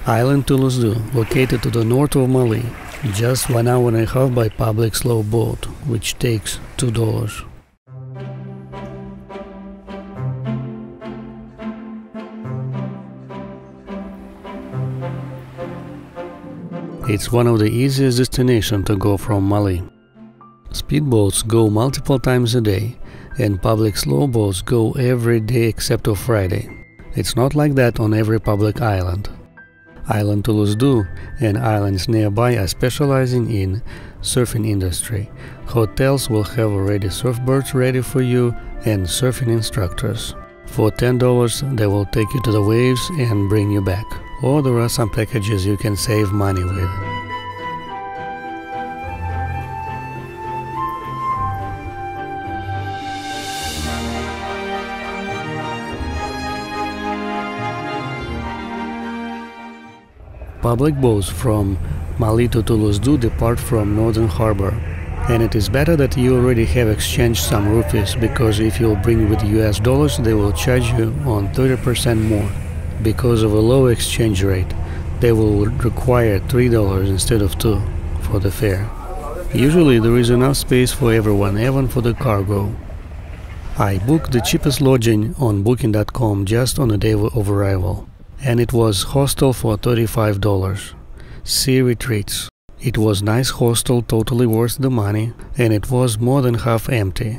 Island Tulusdhoo, located to the north of Mali, just 1.5 hours by public slow boat, which takes $2. It's one of the easiest destinations to go from Mali. Speedboats go multiple times a day, and public slow boats go every day except on Friday. It's not like that on every public island. Island Tulusdhoo and islands nearby are specializing in surfing industry. Hotels will have already surfboards ready for you and surfing instructors. For $10 they will take you to the waves and bring you back. Or there are some packages you can save money with. Public boats from Mali to Tulusdhoo depart from Northern Harbor, and it is better that you already have exchanged some rupees, because if you bring with US dollars they will charge you on 30% more. Because of a low exchange rate, they will require $3 instead of $2 for the fare. Usually there is enough space for everyone, even for the cargo. I booked the cheapest lodging on booking.com just on the day of arrival, and it was hostel for $35. Sea retreats. It was nice hostel, totally worth the money, and it was more than half empty,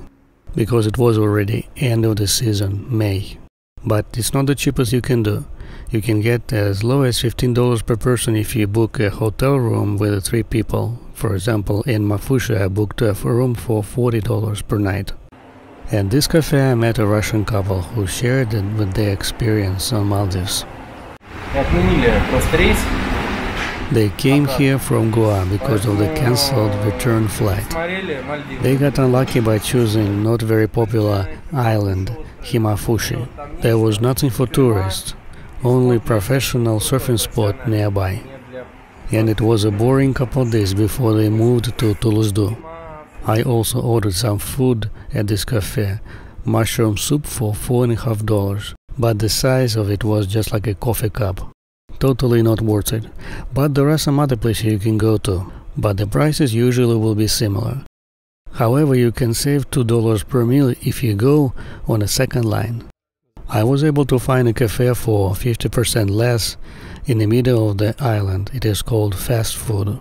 because it was already end of the season, May. But it's not the cheapest you can do. You can get as low as $15 per person if you book a hotel room with 3 people. For example, in Mafusha I booked a room for $40 per night. At this cafe I met a Russian couple who shared with their experience on Maldives. They came here from Goa because of the cancelled return flight. They got unlucky by choosing not very popular island, Himafushi. There was nothing for tourists, only professional surfing spot nearby. And it was a boring couple days before they moved to Tulusdhoo. I also ordered some food at this cafe, mushroom soup for $4.50, but the size of it was just like a coffee cup. Totally not worth it. But there are some other places you can go to, but the prices usually will be similar. However, you can save $2 per meal if you go on a second line. I was able to find a cafe for 50% less in the middle of the island. It is called fast food.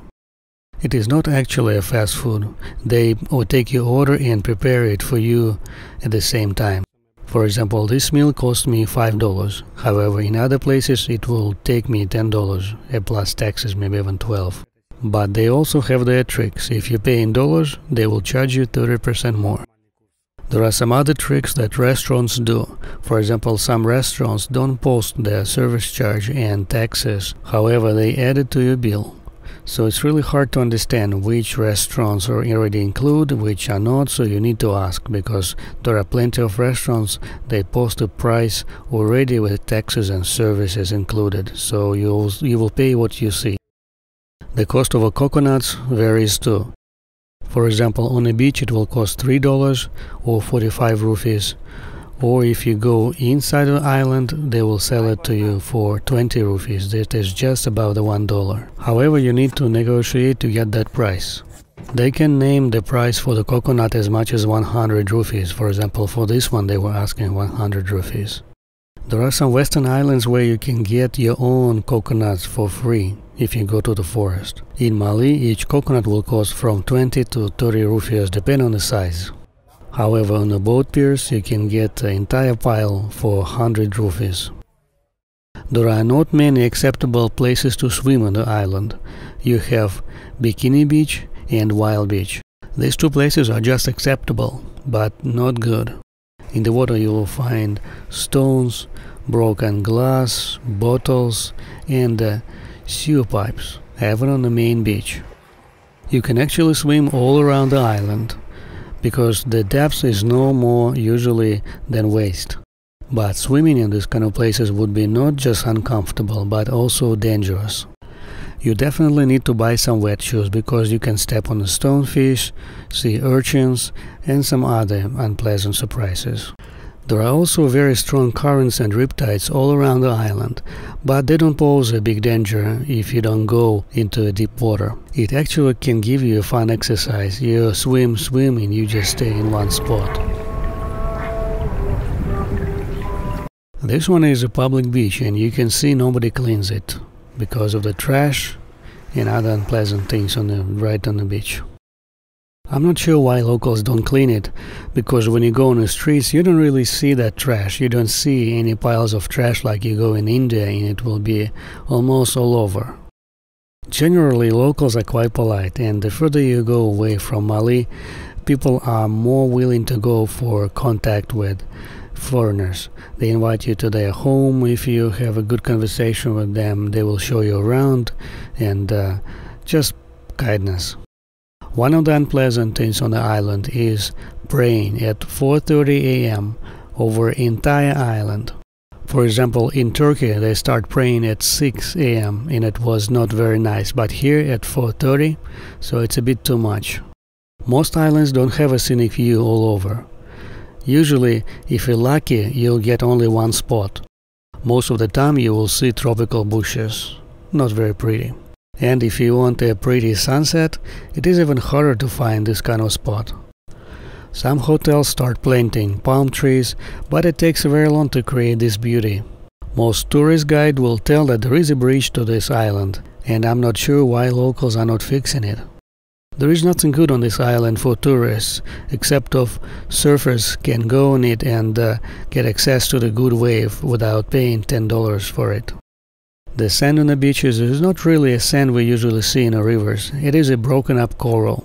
It is not actually a fast food. They will take your order and prepare it for you at the same time. For example, this meal cost me $5. However, in other places it will take me $10, plus taxes, maybe even $12. But they also have their tricks. If you pay in dollars, they will charge you 30% more. There are some other tricks that restaurants do. For example, some restaurants don't post their service charge and taxes. However, they add it to your bill. So it's really hard to understand which restaurants are already included, which are not, so you need to ask, because there are plenty of restaurants, they post a price already with taxes and services included, so you will pay what you see. The cost of a coconuts varies too. For example, on a beach it will cost $3 or 45 rupees. Or if you go inside the island, they will sell it to you for 20 rupees. That is just about the $1. However, you need to negotiate to get that price. They can name the price for the coconut as much as 100 rupees. For example, for this one they were asking 100 rupees. There are some western islands where you can get your own coconuts for free if you go to the forest. In Mali, each coconut will cost from 20 to 30 rupees depending on the size. However, on the boat piers you can get an entire pile for 100 rupees. There are not many acceptable places to swim on the island. You have Bikini Beach and Wild Beach. These two places are just acceptable, but not good. In the water you will find stones, broken glass, bottles, and sewer pipes, even on the main beach. You can actually swim all around the island, because the depth is no more usually than waist. But swimming in these kind of places would be not just uncomfortable, but also dangerous. You definitely need to buy some wet shoes, because you can step on the stonefish, sea urchins, and some other unpleasant surprises. There are also very strong currents and riptides all around the island, but they don't pose a big danger if you don't go into deep water. It actually can give you a fun exercise. You swim, and you just stay in one spot. This one is a public beach, and you can see nobody cleans it because of the trash and other unpleasant things right on the beach. I'm not sure why locals don't clean it, because when you go on the streets you don't really see that trash. You don't see any piles of trash like you go in India, and it will be almost all over. Generally, locals are quite polite, and the further you go away from Mali, people are more willing to go for contact with foreigners. They invite you to their home. If you have a good conversation with them, they will show you around, and just kindness. One of the unpleasant things on the island is praying at 4:30 a.m. over entire island. For example, in Turkey they start praying at 6 a.m. and it was not very nice, but here at 4:30, so it's a bit too much. Most islands don't have a scenic view all over. Usually, if you're lucky, you'll get only one spot. Most of the time you will see tropical bushes. Not very pretty. And if you want a pretty sunset, it is even harder to find this kind of spot. Some hotels start planting palm trees, but it takes very long to create this beauty. Most tourist guides will tell that there is a bridge to this island, and I'm not sure why locals are not fixing it. There is nothing good on this island for tourists, except of surfers can go on it and get access to the good wave without paying $10 for it. The sand on the beaches is not really a sand we usually see in the rivers. It is a broken up coral.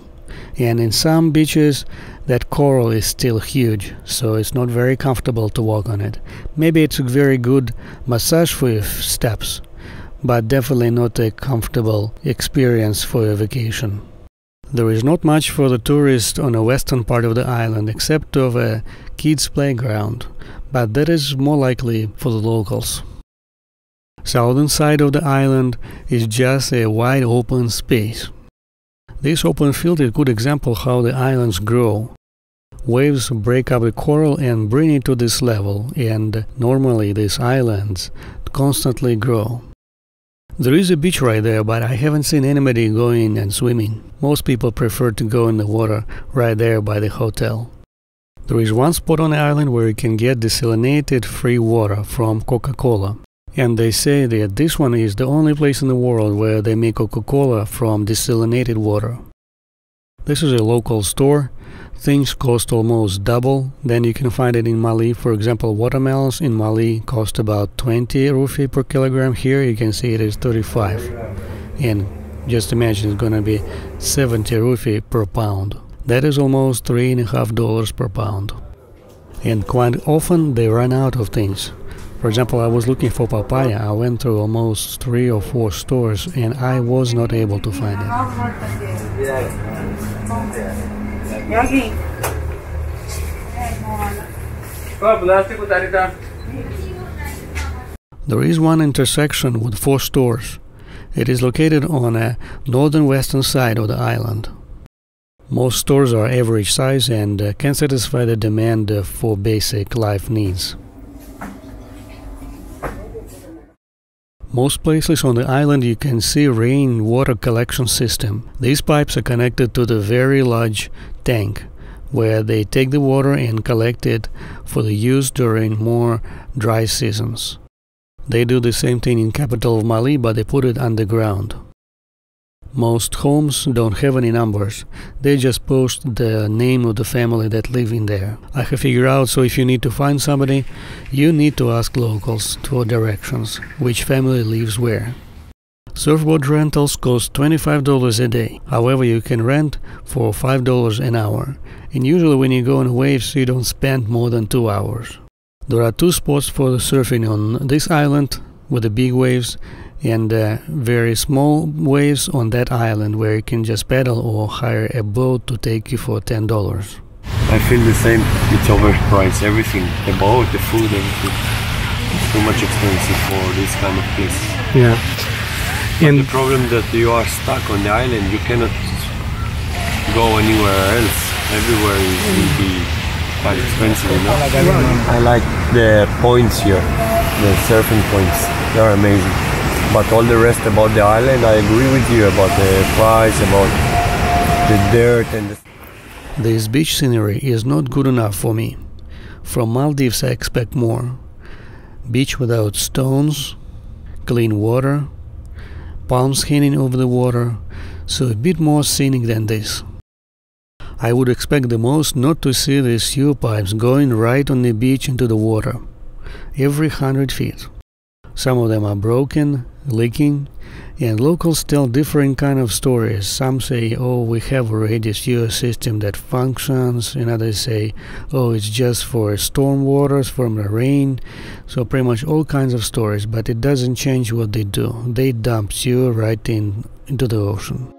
And in some beaches that coral is still huge, so it's not very comfortable to walk on it. Maybe it's a very good massage for your steps, but definitely not a comfortable experience for your vacation. There is not much for the tourists on the western part of the island except of a kids' playground, but that is more likely for the locals. Southern side of the island is just a wide open space. This open field is a good example how the islands grow. Waves break up the coral and bring it to this level, and normally these islands constantly grow. There is a beach right there, but I haven't seen anybody going and swimming. Most people prefer to go in the water right there by the hotel. There is one spot on the island where you can get desalinated free water from Coca-Cola. And they say that this one is the only place in the world where they make Coca-Cola from desalinated water. This is a local store. Things cost almost double than you can find it in Mali. For example, watermelons in Mali cost about 20 rupee per kilogram. Here you can see it is 35. And just imagine it's gonna be 70 rupee per pound. That is almost $3.50 per pound. And quite often they run out of things. For example, I was looking for papaya. I went through almost 3 or 4 stores and I was not able to find it. There is one intersection with 4 stores. It is located on the northern western side of the island. Most stores are average size and can satisfy the demand for basic life needs. Most places on the island you can see rainwater collection system. These pipes are connected to the very large tank, where they take the water and collect it for the use during more dry seasons. They do the same thing in capital of Mali, but they put it underground. Most homes don't have any numbers. They just post the name of the family that live in there. I have figured out, so if you need to find somebody, you need to ask locals for directions, which family lives where. Surfboard rentals cost $25 a day. However, you can rent for $5 an hour. And usually when you go on waves, you don't spend more than 2 hours. There are 2 spots for the surfing on this island with the big waves, and very small waves on that island where you can just paddle or hire a boat to take you for $10. I feel the same. It's overpriced. Everything, the boat, the food, everything. It's too much expensive for this kind of place. Yeah. And the problem that you are stuck on the island, you cannot go anywhere else. Everywhere will be quite expensive, you know. I like the points here, the surfing points. They are amazing. But all the rest about the island, I agree with you about the price, about the dirt and the... This beach scenery is not good enough for me. From Maldives I expect more. Beach without stones, clean water, palms hanging over the water, so a bit more scenic than this. I would expect the most not to see these sewer pipes going right on the beach into the water, every 100 feet. Some of them are broken, leaking, and locals tell different kind of stories. Some say, oh, we have already a sewer system that functions, and others say, oh, it's just for storm waters from the rain. So pretty much all kinds of stories, but it doesn't change what they do. They dump sewer right into the ocean.